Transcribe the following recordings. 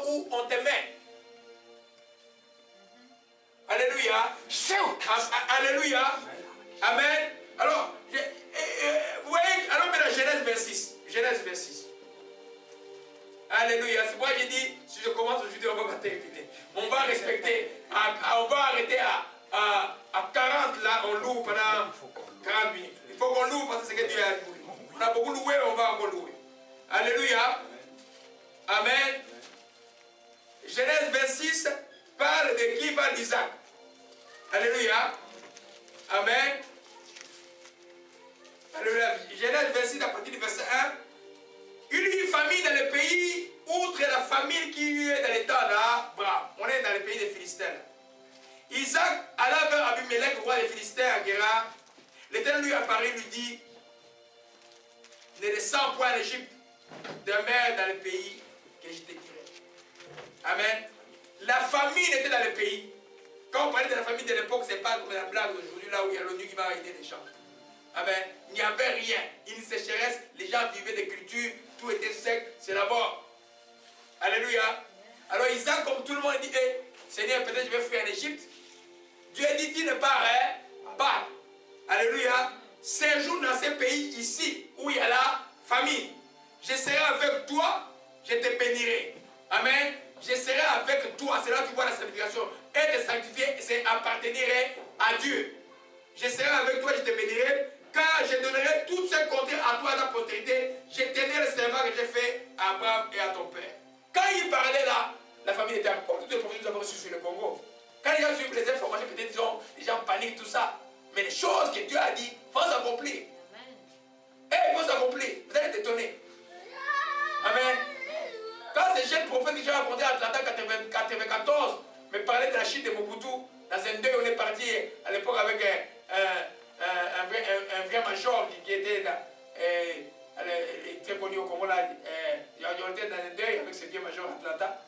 où on te met. Alléluia. Alléluia. Amen. Alors, vous voyez, alors mais la Genèse 26. Genèse 26. Alléluia. C'est pourquoi j'ai dit, si je commence aujourd'hui, on va pas terminer. On va respecter, on va arrêter à 40 là, on loue pendant 40 minutes. Il faut qu'on loue parce que c'est ce que Dieu a loué. On a beaucoup loué, on va encore louer. Alléluia. Amen. Genèse 26 parle de qui? Parle d'Isaac. Alléluia. Amen. Alléluia. Genèse 26 à partir du verset 1. Il y eut une famille dans le pays, outre la famille qui y est dans l'état d'Abraham. On est dans le pays des Philistins. Isaac alla vers Abimelech, roi des Philistins, à Guérar. L'Éternel lui apparut, lui dit, ne descends point en Égypte, demeure dans le pays que je te dirai. Amen. La famine était dans le pays. Quand on parlait de la famine de l'époque, ce n'est pas comme la blague d'aujourd'hui, là où il y a l'ONU qui va aider les gens. Amen. Il n'y avait rien. Une sécheresse, les gens vivaient de culture, tout était sec, c'est la mort. Alléluia. Alors Isaac, comme tout le monde, dit, hey, Seigneur, peut-être je vais fuir en Égypte. Dieu dit, tu ne pars pas. Alléluia. Séjourne dans ces pays ici, où il y a la famine. Je serai avec toi, je te bénirai. Amen. Je serai avec toi. C'est là que tu vois la sanctification. Être sanctifié, c'est appartenir à Dieu. Je serai avec toi, je te bénirai. Car je donnerai tout ce compté à toi et à ta postérité. Je tiendrai le serment que j'ai fait à Abraham et à ton père. Quand il parlait là, la famille était comme toutes les prophéties que nous avons reçues sur le Congo. Quand les gens suivent les informations, peut-être les gens paniquent, tout ça. Mais les choses que Dieu a dit vont s'accomplir. Ils vont s'accomplir. Vous allez être étonnés. Amen. Quand ces jeunes prophètes que j'ai raconté à Atlanta 94 me parlaient de la chute de Mobutu, dans un deuil, on est parti à l'époque avec un vrai major qui était là, très connu au Congo là. On était dans un deuil avec ce vieux major à Atlanta.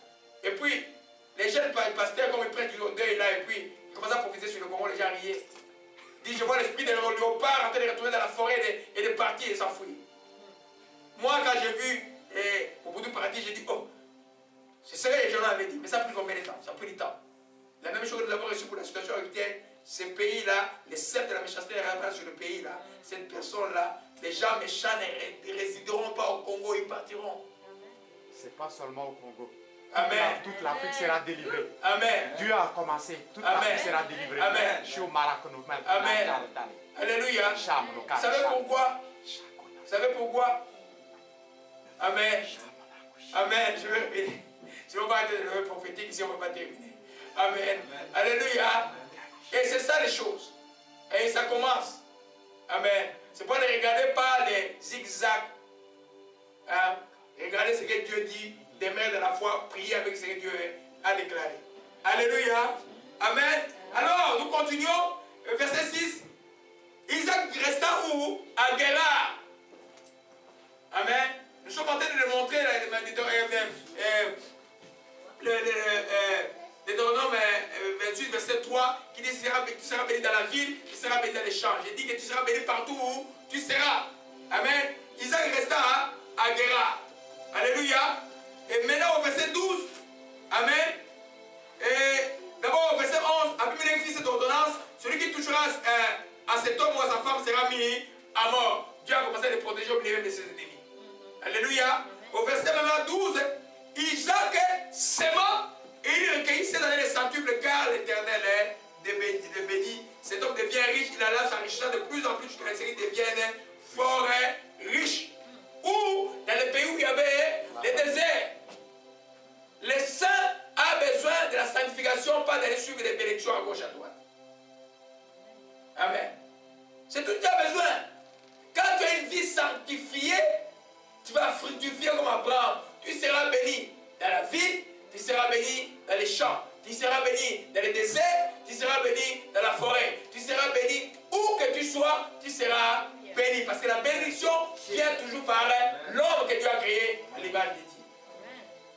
Et puis, les jeunes pasteurs, comme ils prennent du deuil là, et puis ils commencent à profiter sur le Congo, les gens riaient. Ils disent, je vois l'esprit de léopard en train de retourner dans la forêt et de partir et s'enfuir. Moi, quand j'ai vu Mobutu partir, j'ai dit, oh, c'est ce que les gens avaient dit, mais ça a pris combien de temps? Ça a pris du temps. La même chose que nous avons reçu pour la situation actuelle, ces pays-là, les cercles de la méchanceté reviennent sur le pays-là. Cette personne-là, les gens méchants ne résideront pas au Congo, ils partiront. Ce n'est pas seulement au Congo. Amen. Toute l'Afrique sera délivrée. Amen. Dieu a commencé. Toute l'Afrique sera délivrée. Amen. Amen. Alléluia. Vous savez pourquoi? Vous savez pourquoi? Amen. Amen. Je vais revenir. Si on va être le prophétique, ici on ne va pas terminer. Amen. Alléluia. Et c'est ça les choses. Et ça commence. Amen. C'est pas de regarder pas les zigzags. Hein? Regardez ce que Dieu dit. Demeure de la foi, prier avec ce que Dieu a déclaré. Alléluia. Amen. Alors, nous continuons. Verset 6. Isaac resta où? À Guérar. Amen. Nous sommes en train de le montrer, Deutéronome 28, verset 3, qui dit tu seras béni dans la ville, tu seras béni dans les champs. J'ai dit que tu seras béni partout où tu seras. Amen. Isaac resta à Guérar. Alléluia. Et maintenant au verset 12, Amen. Et d'abord au verset 11, Abimelech fit cette ordonnance, celui qui touchera à cet homme ou à sa femme sera mis à mort. Dieu a commencé à le protéger au milieu de ses ennemis. Alléluia. Au verset 12, Isaac s'aima et il recueillit ses années de centuple car l'Éternel est béni. Cet homme devient riche, il alla s'enrichissant de plus en plus jusqu'à ce qu'il devienne fort riche. Ou dans le pays où il y avait les déserts. Le saint a besoin de la sanctification, pas d'aller suivre des bénédictions à gauche à droite. Amen. C'est tout ce que tu as besoin. Quand tu as une vie sanctifiée, tu vas fructifier comme Abraham. Tu seras béni dans la ville, tu seras béni dans les champs, tu seras béni dans les déserts, tu seras béni dans la forêt, tu seras béni où que tu sois, tu seras béni. Parce que la bénédiction vient toujours par l'homme que Dieu a créé à l'image de Dieu.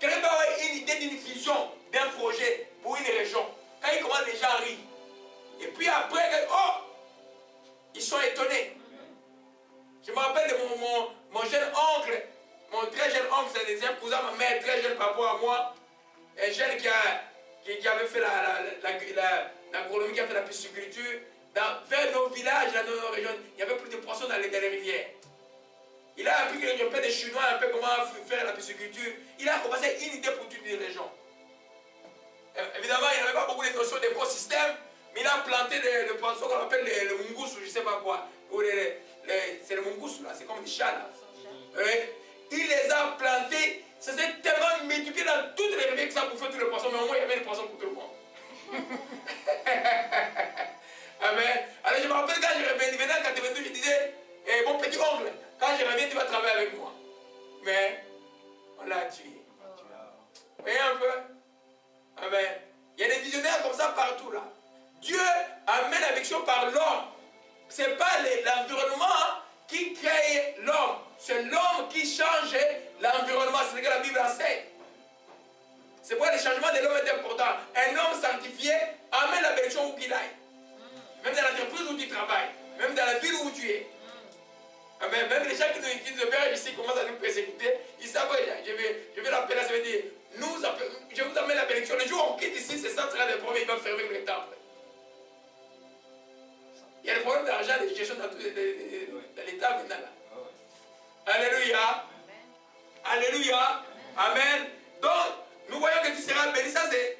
Quelqu'un peut avoir une idée d'une vision, d'un projet pour une région. Quand il commence déjà à rire. Et puis après, oh, ils sont étonnés. Je me rappelle de mon jeune oncle, mon très jeune oncle, c'est un cousin, ma mère très jeune par rapport à moi. un jeune qui avait fait l'agronomie, qui a fait la pisciculture. Vers nos villages, dans nos régions, il y avait plus de poissons dans les rivières. Il a appris un peu des Chinois, un peu comment faire la pisciculture. Il a commencé une idée pour toutes les régions. Évidemment, il n'avait pas beaucoup de notions d'écosystème, mais il a planté des poissons qu'on appelle le mungus, je ne sais pas quoi. C'est le mungus, là, c'est comme des chats. Là. Il les a plantés, ça s'est tellement multiplié dans toutes les rivières que ça bouffait tous les poissons, mais au moins il y avait des poissons pour tout le monde. Amen. Alors je me rappelle quand je revenais en 82, je disais, mon petit oncle, quand je reviens, tu vas travailler avec moi. Mais on l'a tué. Vous voyez un peu? Amen. Il y a des visionnaires comme ça partout là. Dieu amène la bénédiction par l'homme. Ce n'est pas l'environnement qui crée l'homme. C'est l'homme qui change l'environnement. C'est ce que la Bible enseigne. C'est pourquoi le changement de l'homme est important. Un homme sanctifié amène la bénédiction où qu'il aille. Même dans l'entreprise où tu travailles. Même dans la ville où tu es. Amen. Même les gens qui nous hébergent ici commencent à nous persécuter. Ils savent, je vais l'appeler, ça veut dire, je vous amène la bénédiction. Le jour où on quitte ici, c'est ça sera des problèmes, il va fermer le temple. Il y a des problèmes d'argent, de gestion dans l'État maintenant là. Alléluia. Alléluia. Amen. Donc, nous voyons que tu seras béni. Ça, c'est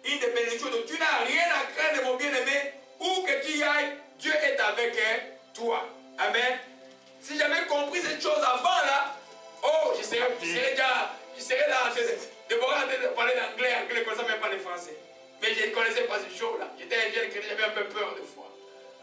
une des bénédictions. Donc, tu n'as rien à craindre, mon bien-aimé. Où que tu y ailles, Dieu est avec toi. Amen. Si j'avais compris cette chose avant là, oh, je serais là. Déborah de parler anglais, comme ça, même pas le français. Mais je ne connaissais pas ce jour là. J'étais un jeune chrétien, j'avais un peu peur de foi.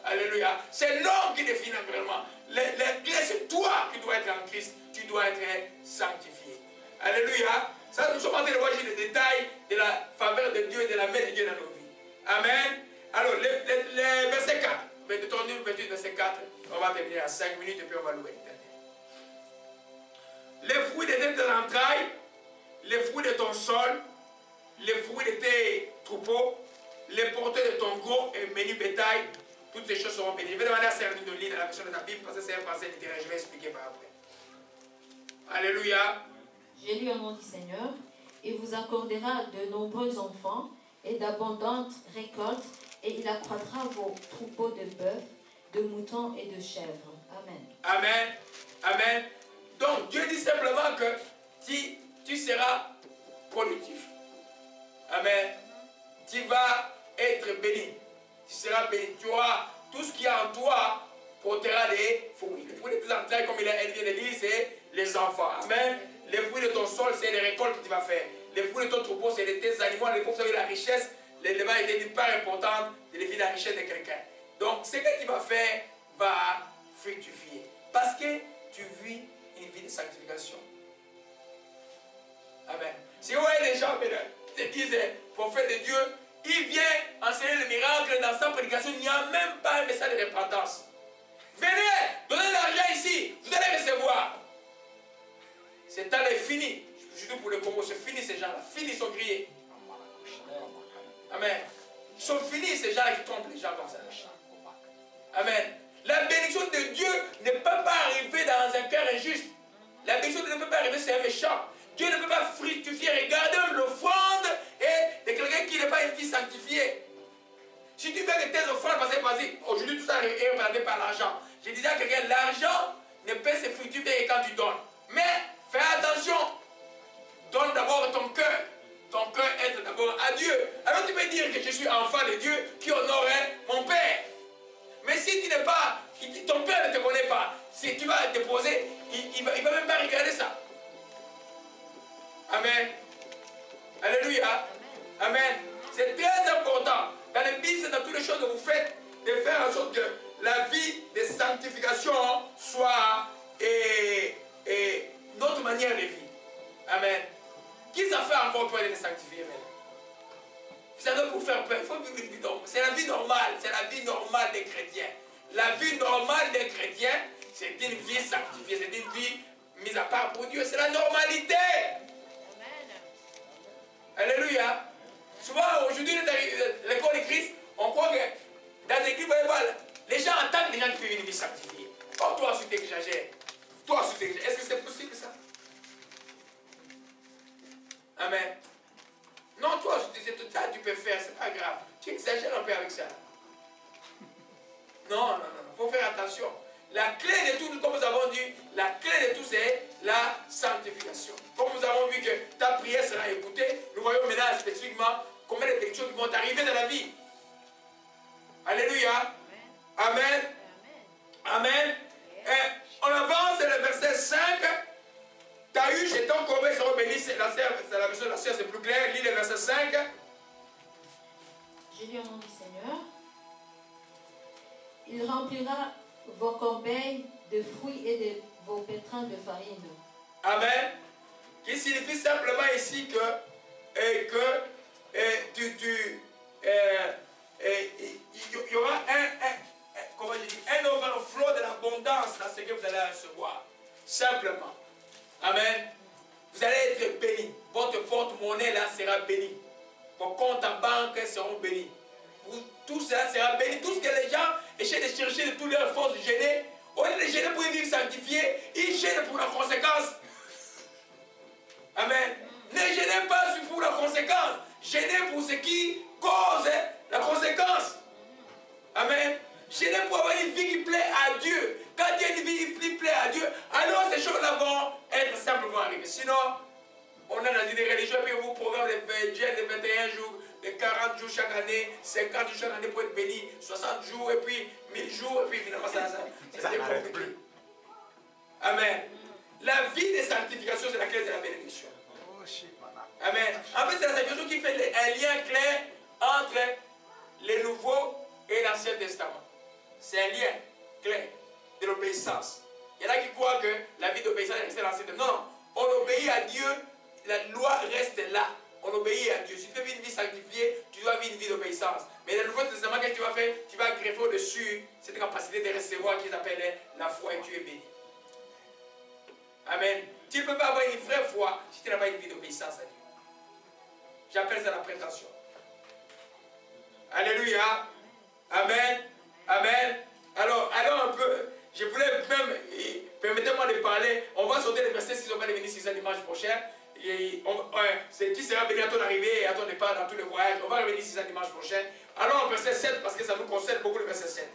Alléluia. C'est l'homme qui définit l'environnement. La clé, c'est toi qui dois être en Christ. Tu dois être sanctifié. Alléluia. Ça, nous sommes en train de voir les détails de la faveur de Dieu et de la main de Dieu dans nos vies. Amen. Alors, le verset 4. Deutéronome 28, verset 4. On va terminer à 5 minutes et puis on va louer l'éternel. Les fruits de tes entrailles, les fruits de ton sol, les fruits de tes troupeaux, les porteurs de ton gros et menu bétail, toutes ces choses seront bénies. Je vais demander à Serge de lire dans la version de la Bible parce que c'est un français littéraire. Je vais expliquer par après. Alléluia. J'ai lu au nom du Seigneur. Il vous accordera de nombreux enfants et d'abondantes récoltes, et il accroîtra vos troupeaux de bœufs, de moutons et de chèvres. Amen. Amen. Amen. Donc Dieu dit simplement que tu seras productif. Amen. Tu vas être béni. Tu seras béni. Tu auras tout ce qui est en toi portera des fruits. Les fruits de tes entrailles, comme il vient de dire, c'est les enfants. Amen. Les fruits de ton sol, c'est les récoltes que tu vas faire. Les fruits de ton troupeau, c'est tes animaux. Les pauvres, c'est la richesse. L'élément est une part importante de la richesse de quelqu'un. Donc, ce que tu vas faire va fructifier. Parce que tu vis une vie de sanctification. Amen. Si vous voyez les gens qui te disent, prophète de Dieu, il vient enseigner le miracle dans sa prédication, il n'y a même pas un message de repentance. Venez, donnez l'argent ici, vous allez recevoir. Ce temps est fini. Je dis pour le Congo, c'est fini ces gens-là. Fini, ils sont grillés. Amen. Ils sont finis ces gens-là qui trompent les gens comme ça. Amen. La bénédiction de Dieu ne peut pas arriver dans un cœur injuste. La bénédiction de Dieu ne peut pas arriver, c'est un méchant. Dieu ne peut pas fructifier. Regardez l'offrande de quelqu'un qui n'est pas une vie sanctifiée. Si tu veux que tes offrandes, parce que aujourd'hui tout ça est représenté par l'argent. Je disais à quelqu'un, l'argent ne peut se fructifier que quand tu donnes. Mais fais attention. Donne d'abord ton cœur. Ton cœur est d'abord à Dieu. Alors tu peux dire que je suis enfant de Dieu qui honorait mon Père. Mais si tu n'es pas, ton Père ne te connaît pas, si tu vas déposer, il ne va même pas regarder ça. Amen. Alléluia. Amen. C'est très important dans le business, dans toutes les choses que vous faites, de faire en sorte que la vie de sanctification soit notre manière de vie. Amen. Qui ça fait encore peur de les sanctifier maintenant? Ça doit vous faire peur. Il faut vivre une vie normale. C'est la vie normale. C'est la vie normale des chrétiens. La vie normale des chrétiens, c'est une vie sanctifiée. C'est une vie mise à part pour Dieu. C'est la normalité. Amen. Alléluia. Souvent, aujourd'hui, l'école de Christ, on croit que dans l'église, vous voyez voir, les gens attaquent les gens qui vivent une vie sanctifiée. Oh, toi, tu t'exagères. Toi, tu t'exagères. Est-ce que c'est possible ça? Amen. Amen. Non, toi, je disais tout ça, tu peux faire, c'est pas grave. Tu exagères un peu avec ça. Non, il faut faire attention. La clé de tout, comme nous avons dit, la clé de tout, c'est la sanctification. Comme nous avons vu que ta prière sera écoutée, nous voyons maintenant spécifiquement combien de choses qui vont arriver dans la vie. Alléluia. Amen. Amen. Et on avance, le verset 5. T'as eu chez ton corbeil seront bénis. C'est la version de la sœur, c'est plus clair. Lis le verset 5. Je lis au nom du Seigneur. Il remplira vos corbeilles de fruits et de vos pétrins de farine. Amen. Qui signifie simplement ici que il y aura un overflow de l'abondance dans ce que vous allez recevoir. Simplement. Amen. Vous allez être bénis. Votre porte-monnaie là sera béni. Vos comptes en banque seront bénis. Tout cela sera béni. Tout ce que les gens essaient de chercher de toutes leurs forces de gêner, au lieu de gêner pour vivre sanctifié, ils gênent pour la conséquence. Amen. Ne gênez pas pour la conséquence. Gênez pour ce qui cause la conséquence. Amen. Gênez pour avoir une vie qui plaît à Dieu. Quand il y a une vie qui plaît à Dieu, alors ces choses-là vont être simplement arrivées. Sinon, on a dans une religion, puis vous programme de 21 jours, de 40 jours chaque année, 50 jours chaque année pour être béni, 60 jours, et puis 1000 jours, et puis finalement ça n'arrête plus. Amen. La vie de sanctification, c'est la clé de la bénédiction. Amen. En fait, c'est la sanctification qui fait un lien clair entre le Nouveau et l'Ancien Testament. C'est un lien clair de l'obéissance. Il y en a qui croient que la vie d'obéissance est restée dans l'Ancien Testament. Non, on obéit à Dieu, la loi reste là. On obéit à Dieu. Si tu veux vivre une vie sanctifiée, tu dois vivre une vie d'obéissance. Mais dans le Nouveau Testament, qu'est-ce que tu vas faire? Tu vas greffer au-dessus cette capacité de recevoir qu'ils appellent la foi et tu es béni. Amen. Tu ne peux pas avoir une vraie foi si tu n'as pas une vie d'obéissance à Dieu. J'appelle ça la prétention. Alléluia. Amen. Amen. Alors, allons un peu. Je voulais même, permettez-moi de parler. On va sauter les versets 6, on va revenir sur ça dimanche prochain. C'est qui sera béni à ton arrivée et à ton départ dans tous les voyages. On va revenir sur ça dimanche prochain. Alors, verset 7, parce que ça nous concerne beaucoup le verset 7.